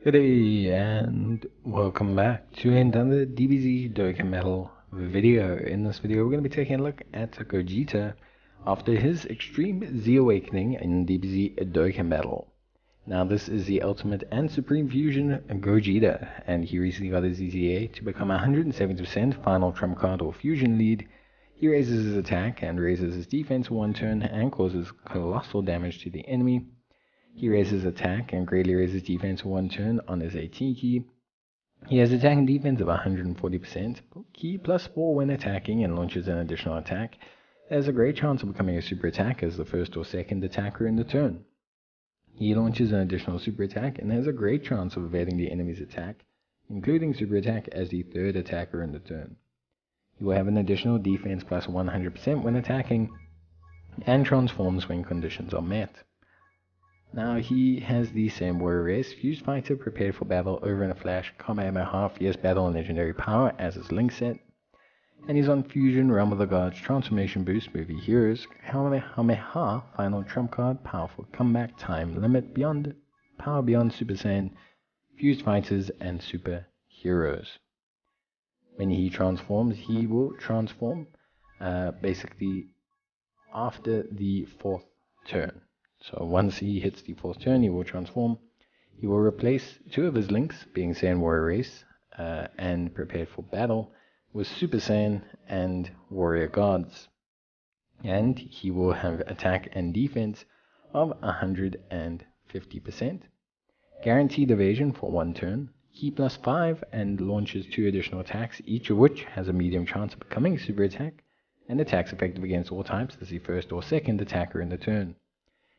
Good day and welcome back to another DBZ Dokkan Metal video. In this video we're going to be taking a look at Gogeta after his Extreme Z Awakening in DBZ Dokkan Battle. Now this is the Ultimate and Supreme Fusion Gogeta, and he recently got his EZA to become 170% final trump card or fusion lead. He raises his attack and raises his defense one turn and causes colossal damage to the enemy. He raises attack and greatly raises defense one turn on his 18 key. He has attack and defense of 140%, key plus 4 when attacking, and launches an additional attack. There's a great chance of becoming a super attack as the first or second attacker in the turn. He launches an additional super attack and has a great chance of evading the enemy's attack, including super attack as the third attacker in the turn. He will have an additional defense plus 100% when attacking, and transforms when conditions are met. Now he has the same warrior race, Fused Fighter, prepared for battle, over in a flash, Kamehameha, fierce battle, and legendary power as his link set. And he's on Fusion, Realm of the Gods, Transformation Boost, Movie Heroes, Kamehameha, final trump card, powerful comeback, time limit, beyond, power beyond Super Saiyan, Fused Fighters, and Super Heroes. When he transforms, he will transform basically after the 4th turn. So once he hits the 4th turn, he will transform. He will replace 2 of his links, being Saiyan Warrior Race and Prepared for Battle, with Super Saiyan and Warrior Gods. And he will have attack and defense of 150%. Guaranteed evasion for 1 turn. Key plus 5 and launches 2 additional attacks, each of which has a medium chance of becoming a super attack, and attacks effective against all types as the first or second attacker in the turn.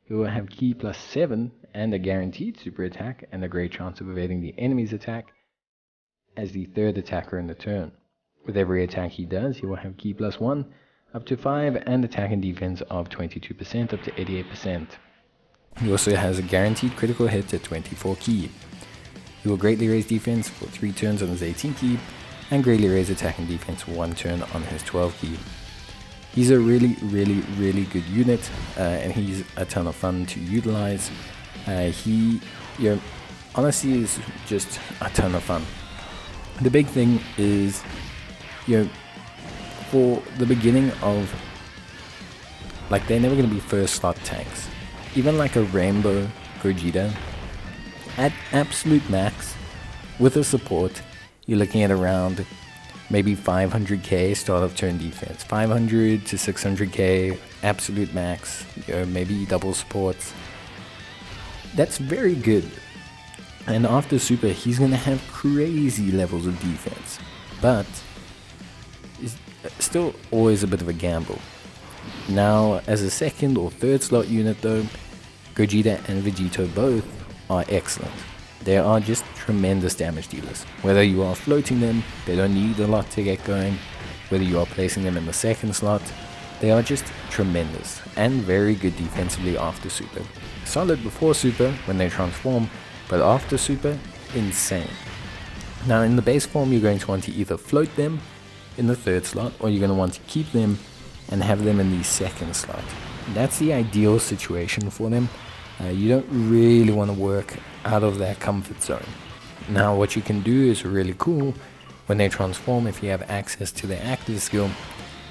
He will have key plus 7 and a guaranteed super attack and a great chance of evading the enemy's attack as the third attacker in the turn. With every attack he does, he will have key plus 1 up to 5 and attack and defense of 22% up to 88%. He also has a guaranteed critical hit at 24 key. He will greatly raise defense for 3 turns on his 18 key and greatly raise attack and defense 1 turn on his 12 key. He's a really good unit, and he's a ton of fun to utilize. He honestly is just a ton of fun. The big thing is, for the beginning of, they're never going to be first slot tanks. Even like a Rainbow Gogeta, at absolute max, with a support, you're looking at around maybe 500k start of turn defense, 500 to 600k absolute max, maybe double supports. That's very good. And after super, he's gonna have crazy levels of defense, but it's still always a bit of a gamble. Now, as a second or third slot unit though, Gogeta and Vegito both are excellent. They are just tremendous damage dealers. Whether you are floating them, they don't need a lot to get going. Whether you are placing them in the second slot, they are just tremendous and very good defensively after super. Solid before super when they transform, but after super, insane. Now in the base form, you're going to want to either float them in the 3rd slot, or you're going to want to keep them and have them in the 2nd slot. That's the ideal situation for them. You don't really want to work out of their comfort zone. Now what you can do is really cool. When they transform, if you have access to their active skill,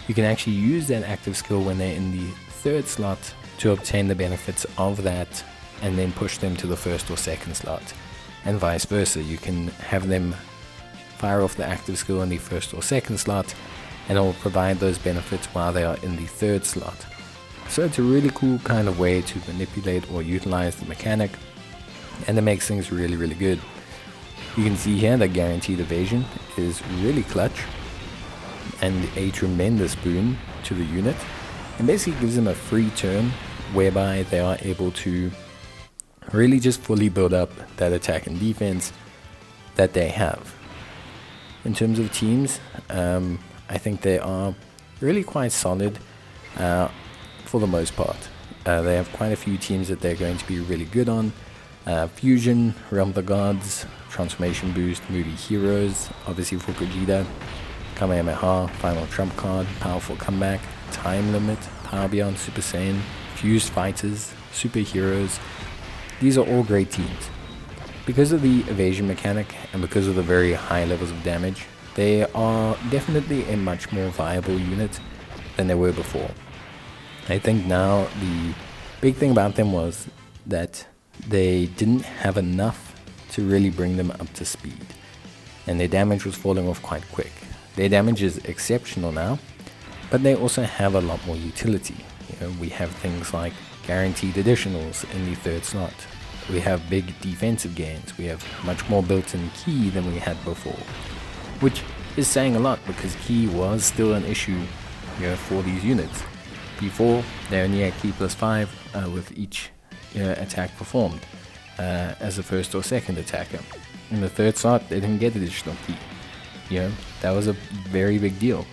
you can actually use that active skill when they're in the 3rd slot to obtain the benefits of that, and then push them to the 1st or 2nd slot, and vice versa. You can have them fire off the active skill in the 1st or 2nd slot, and it will provide those benefits while they are in the 3rd slot. So it's a really cool kind of way to manipulate or utilize the mechanic, and it makes things really good. You can see here that guaranteed evasion is really clutch and a tremendous boon to the unit, and basically gives them a free turn whereby they are able to really just fully build up that attack and defense that they have. In terms of teams, I think they are really quite solid for the most part. They have quite a few teams that they're going to be really good on. Fusion, Realm of the Gods, Transformation Boost, Movie Heroes, obviously for Gogeta, Kamehameha, Final Trump Card, Powerful Comeback, Time Limit, Power Beyond Super Saiyan, Fused Fighters, Super Heroes. These are all great teams. Because of the evasion mechanic and because of the very high levels of damage, they are definitely a much more viable unit than they were before. I think now the big thing about them was that they didn't have enough to really bring them up to speed, and their damage was falling off quite quick. Their damage is exceptional now, but they also have a lot more utility. We have things like guaranteed additionals in the third slot. We have big defensive gains. We have much more built-in ki than we had before, which is saying a lot because ki was still an issue for these units. Before, they only had ki +5 with each attack performed as a first or second attacker. In the third slot, they didn't get additional ki. That was a very big deal.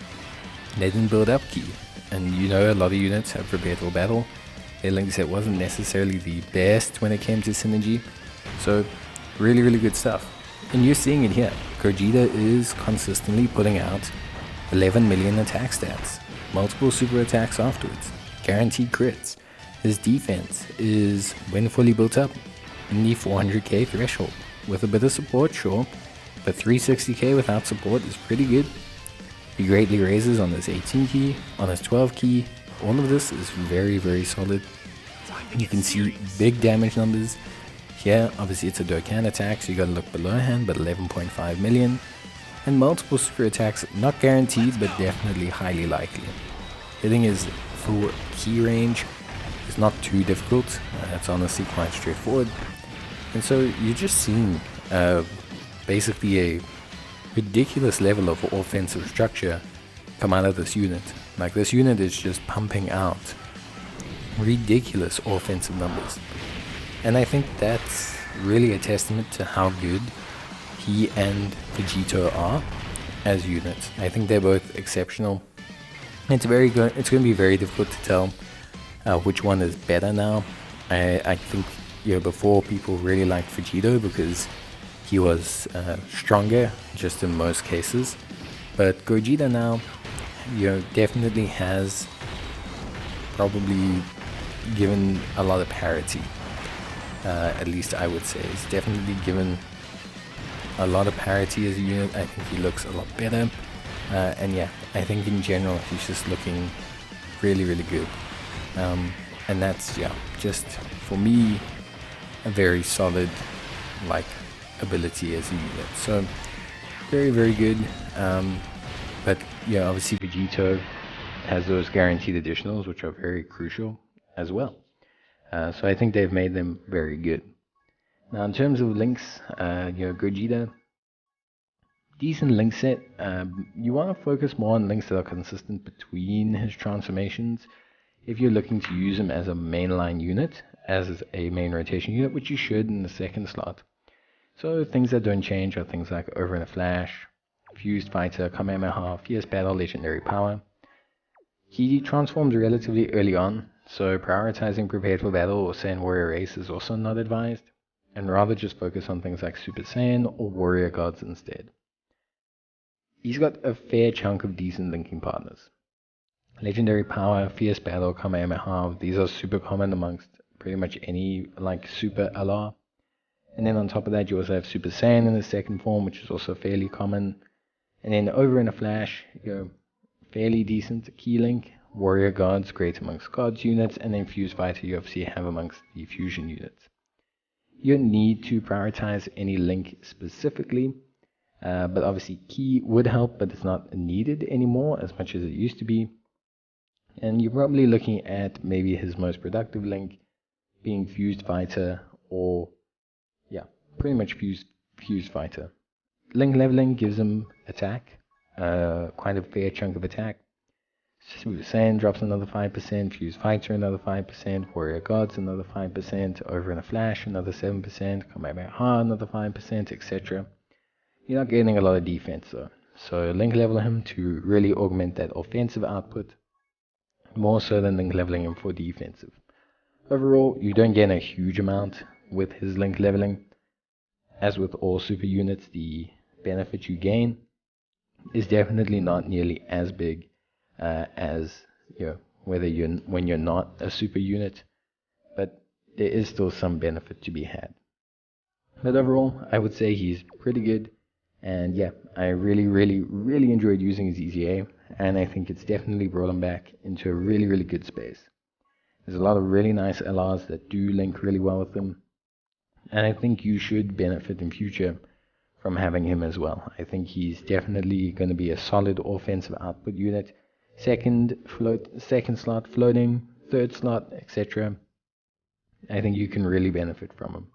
They didn't build up ki, and a lot of units have Perpetual Battle. Their link set wasn't necessarily the best when it came to synergy, so really, really good stuff. And you're seeing it here. Gogeta is consistently putting out 11 million attack stats, multiple super attacks afterwards, guaranteed crits. His defense is, when fully built up, in the 400k threshold. With a bit of support, sure, but 360k without support is pretty good. He greatly raises on his 18 key, on his 12 key. All of this is very, very solid. You can see big damage numbers. Here, obviously it's a Dokkan attack, so you gotta look below hand, but 11.5 million. And multiple super attacks, not guaranteed, but definitely highly likely. Hitting his full key range is not too difficult. It's honestly quite straightforward. And so you're just seeing basically a ridiculous level of offensive structure come out of this unit. Like, this unit is just pumping out ridiculous offensive numbers. And I think that's really a testament to how good he and Vegito are as units. I think they're both exceptional. It's very good. It's going to be very difficult to tell which one is better now. I think before people really liked Vegito because he was stronger just in most cases, but Gogeta now definitely has probably given a lot of parity. At least I would say it's definitely given a lot of parity as a unit. I think he looks a lot better, and yeah, I think in general he's just looking really, really good. And that's just for me a very solid ability as a unit. So very, very good. But obviously Vegito has those guaranteed additionals, which are very crucial as well. So I think they've made them very good. Now in terms of links, Gogeta, decent link set. You want to focus more on links that are consistent between his transformations. If you're looking to use him as a mainline unit, as a main rotation unit, which you should in the second slot. So things that don't change are things like Over in a Flash, Fused Fighter, Kamehameha, Fierce Battle, Legendary Power. He transforms relatively early on, so prioritizing Prepared for Battle or Saiyan Warrior Race is also not advised, and rather just focus on things like Super Saiyan or Warrior Gods instead. He's got a fair chunk of decent linking partners. Legendary Power, Fierce Battle, Kamehameha, these are super common amongst pretty much any Super LR. And then on top of that you also have Super Saiyan in the second form, which is also fairly common. And then Over in a Flash, fairly decent key link. Warrior Gods, great amongst Gods units, and then Fused Fighter you obviously have amongst the Fusion units. You don't need to prioritize any link specifically, but obviously key would help, but it's not needed anymore as much as it used to be. And you're probably looking at maybe his most productive link being Fused Fighter, or pretty much Fused Fighter. Link leveling gives him attack, quite a fair chunk of attack. Super Saiyan drops another 5%, Fused Fighter another 5%, Warrior Gods another 5%, Over in a Flash another 7%, Kamehameha another 5%, etc. You're not getting a lot of defense though, so link level him to really augment that offensive output, more so than link leveling him for defensive. Overall, you don't gain a huge amount with his link leveling. As with all super units, the benefit you gain is definitely not nearly as big as when you're not a super unit, but there is still some benefit to be had. But overall, I would say he's pretty good. And yeah, I really enjoyed using his EZA, and I think it's definitely brought him back into a really good space. There's a lot of really nice LRs that do link really well with him, and I think you should benefit in future from having him as well. I think he's definitely going to be a solid offensive output unit. Second slot floating, third slot, etc. I think you can really benefit from him.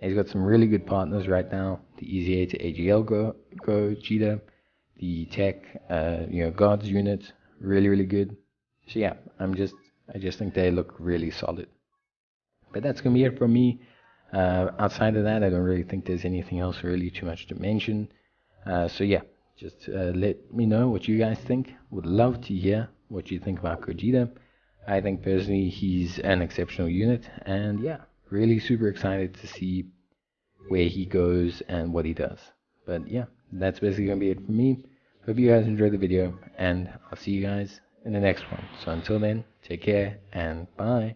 He's got some really good partners right now. The EZA to AGL Gogeta, the Tech Guards unit, really good. So yeah, I just think they look really solid. But that's gonna be it from me. Outside of that, I don't really think there's anything else really too much to mention. So yeah, just let me know what you guys think. Would love to hear what you think about Gogeta. I think personally he's an exceptional unit, and yeah, really super excited to see where he goes and what he does. But yeah, that's basically gonna be it for me. Hope you guys enjoyed the video, and I'll see you guys in the next one. So until then, take care and bye.